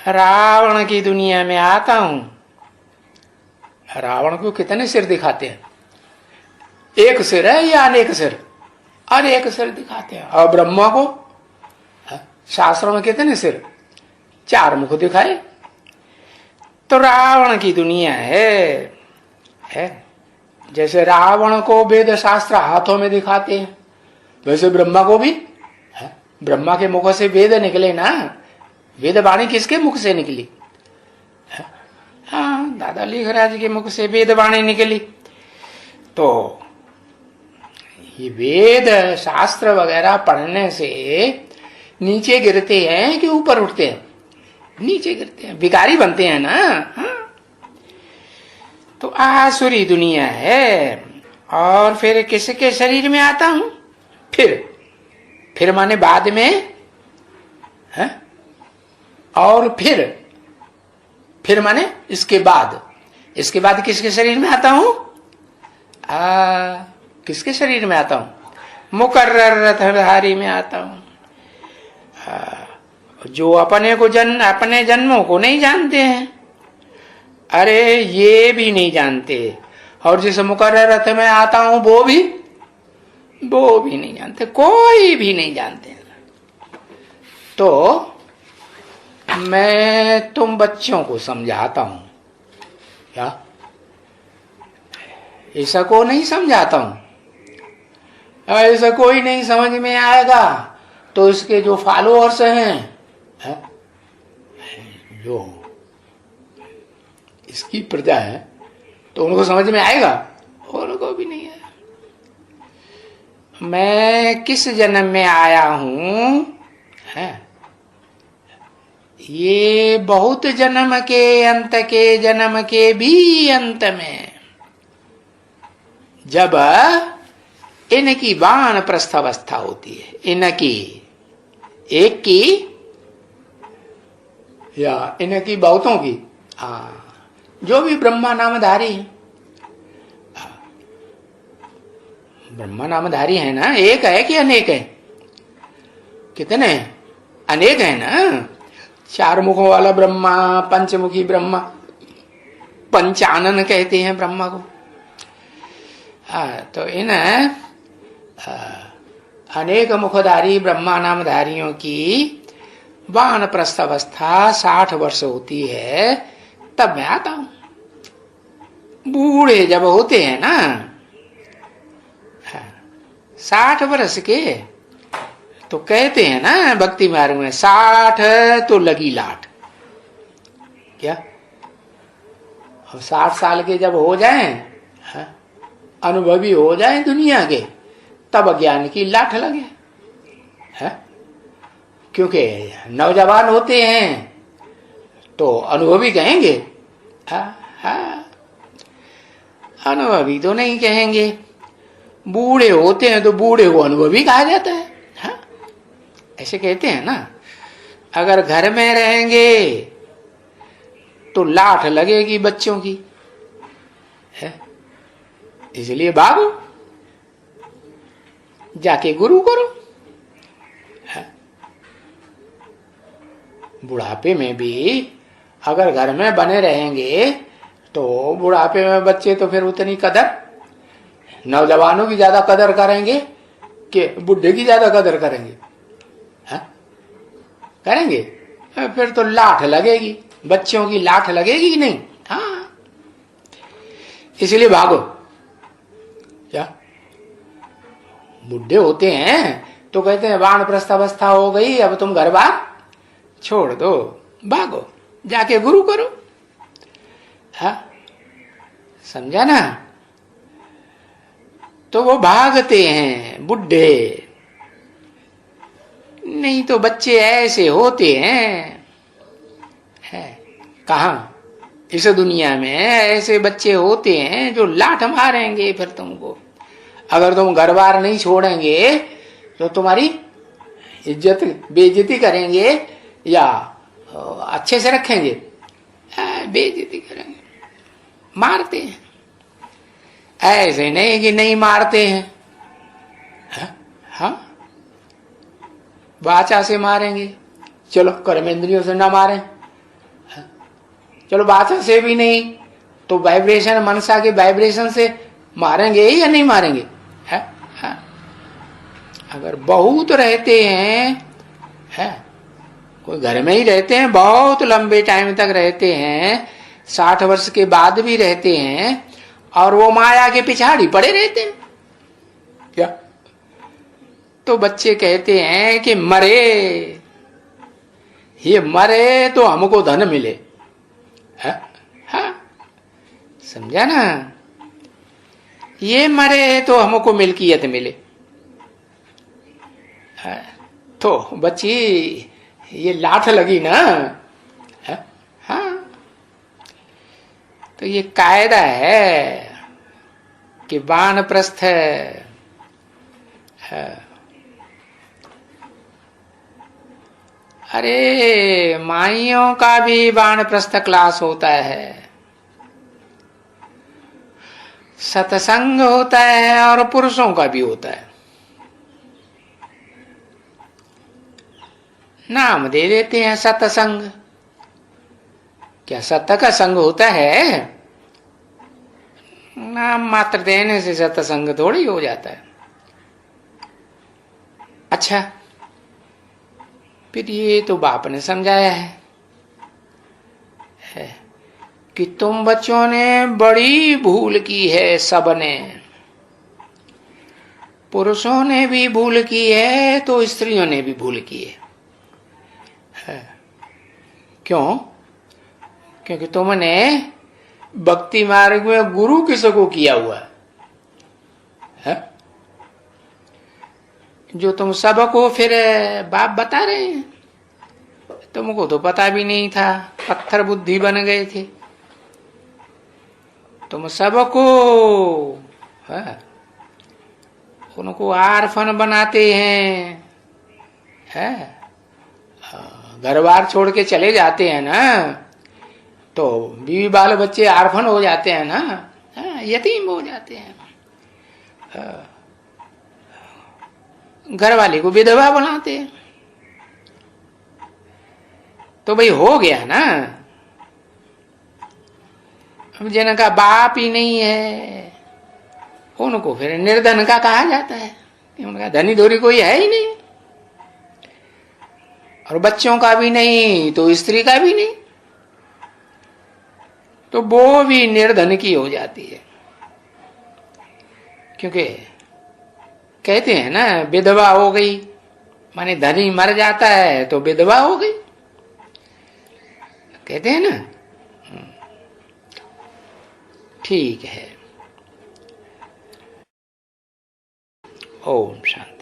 रावण की दुनिया में आता हूं। रावण को कितने सिर दिखाते हैं? एक सिर है या अनेक सिर? अनेक सिर दिखाते हैं। और ब्रह्मा को शास्त्रों में कितने सिर? 4 मुख दिखाए। तो रावण की दुनिया है। जैसे रावण को वेद शास्त्र हाथों में दिखाते हैं, वैसे ब्रह्मा को भी है? ब्रह्मा के मुख से वेद निकले ना। वेद वाणी किसके मुख से निकली? हाँ, दादा लिखराज के मुख से वेद वाणी निकली। तो ये वेद शास्त्र वगैरह पढ़ने से नीचे गिरते हैं कि ऊपर उठते हैं? नीचे गिरते हैं, भिखारी बनते हैं ना। हाँ? तो आसुरी दुनिया है। और फिर किसके शरीर में आता हूं? फिर माने बाद में है? और फिर माने इसके बाद किसके शरीर में आता हूं? किसके शरीर में आता हूं? मुकर्रर रथधारी में आता हूं। जो अपने जन्मों को नहीं जानते हैं, अरे ये भी नहीं जानते। और जिस मुकर्रर रथ में आता हूं वो भी नहीं जानते, कोई भी नहीं जानते। तो मैं तुम बच्चों को समझाता हूं क्या? ऐसा को नहीं समझाता हूं। ऐसा कोई नहीं समझ में आएगा तो इसके जो फॉलोअर्स हैं, जो इसकी प्रजा है, तो उनको समझ में आएगा? उनको भी नहीं आएगा। मैं किस जन्म में आया हूं है? ये बहुत जन्म के अंत के जन्म के भी अंत में, जब इनकी वानप्रस्थ अवस्था होती है, इनकी एक की या इनकी बहुतों की, जो भी ब्रह्मा नामधारी है, ब्रह्मा नामधारी है ना। एक है कि अनेक है? कितने? अनेक है ना। 4 मुखों वाला ब्रह्मा, पंचमुखी ब्रह्मा, पंचानन कहते हैं ब्रह्मा को। तो इन अनेक मुखधारी ब्रह्मा नामधारियों की वानप्रस्थ अवस्था 60 वर्ष होती है, तब मैं आता हूं। बूढ़े जब होते हैं ना 60 वर्ष के, तो कहते हैं ना भक्ति मार्ग में, 60 तो लगी लाट। क्या? अब 60 साल के जब हो जाएं, अनुभवी हो जाएं दुनिया के, तब ज्ञान की लाठ लगे है। क्योंकि नौजवान होते हैं तो अनुभवी कहेंगे, अनुभवी तो नहीं कहेंगे। बूढ़े होते हैं तो बूढ़े को अनुभवी कहा जाता है। ऐसे कहते हैं ना। अगर घर में रहेंगे तो लाठ लगेगी बच्चों की है, इसलिए भागो, जाके गुरु करो। बुढ़ापे में भी अगर घर में बने रहेंगे तो बुढ़ापे में बच्चे तो फिर उतनी कदर, नौजवानों की ज्यादा कदर करेंगे कि बुढ़े की ज्यादा कदर करेंगे? करेंगे। फिर तो लाठ लगेगी, बच्चों की लाठ लगेगी कि नहीं? हाँ, इसलिए भागो। क्या? बुढ़े होते हैं तो कहते हैं वानप्रस्थ अवस्था हो गई, अब तुम घर बार छोड़ दो, भागो, जाके गुरु करो। समझा ना? तो वो भागते हैं बुढ़े। नहीं तो बच्चे ऐसे होते हैं, कहां? इस दुनिया में ऐसे बच्चे होते हैं जो लाठ मारेंगे फिर तुमको। अगर तुम घर बार नहीं छोड़ेंगे तो तुम्हारी इज्जत बेइज्जती करेंगे या अच्छे से रखेंगे? बेइज्जती करेंगे, मारते हैं। ऐसे नहीं कि नहीं मारते हैं, हाँ, वाचा से मारेंगे, चलो कर्मेंद्रियों से ना मारें, चलो बादशाह से भी नहीं तो वाइब्रेशन, मनसा के वाइब्रेशन से मारेंगे या नहीं मारेंगे? है? है? अगर बहुत रहते हैं, कोई घर में ही रहते हैं, बहुत लंबे टाइम तक रहते हैं, 60 वर्ष के बाद भी रहते हैं, और वो माया के पिछाड़ी पड़े रहते हैं क्या? तो बच्चे कहते हैं कि मरे, ये मरे तो हमको धन मिले। है? समझा ना? ये मरे तो हमको मिल्कियत मिले। है? तो बच्ची ये लाठ लगी ना। है? हाँ, तो ये कायदा है कि वानप्रस्थ है। अरे माइयों का भी वानप्रस्थ क्लास होता है, सत्संग होता है, और पुरुषों का भी होता है। नाम दे देते हैं सत्संग। क्या सत्य का संग होता है? नाम मात्र देने से सत्संग थोड़ी हो जाता है। अच्छा, फिर ये तो बाप ने समझाया है कि तुम बच्चों ने बड़ी भूल की है, सबने, पुरुषों ने भी भूल की है तो स्त्रियों ने भी भूल की है। क्यों? क्योंकि तुमने भक्ति मार्ग में गुरु किसको किया हुआ है? जो तुम सबको फिर बाप बता रहे हैं, तुमको तो पता भी नहीं था, पत्थर बुद्धि बन गए थे तुम सबको। है? उनको आरफन बनाते हैं, है? घर बार छोड़ के चले जाते हैं ना, तो बीवी बाल बच्चे आरफन हो जाते हैं ना, यतीम हो जाते हैं। घर वाले को विधवा बनाते हैं। तो भाई हो गया ना। अब जिनका बाप ही नहीं है उनको फिर निर्धन का कहा जाता है, उनका धनी धोरी कोई है ही नहीं, और बच्चों का भी नहीं तो स्त्री का भी नहीं, तो वो भी निर्धन की हो जाती है। क्योंकि कहते हैं ना, विधवा हो गई माने धनी मर जाता है तो विधवा हो गई, कहते हैं ना। ठीक है। ओम शांति।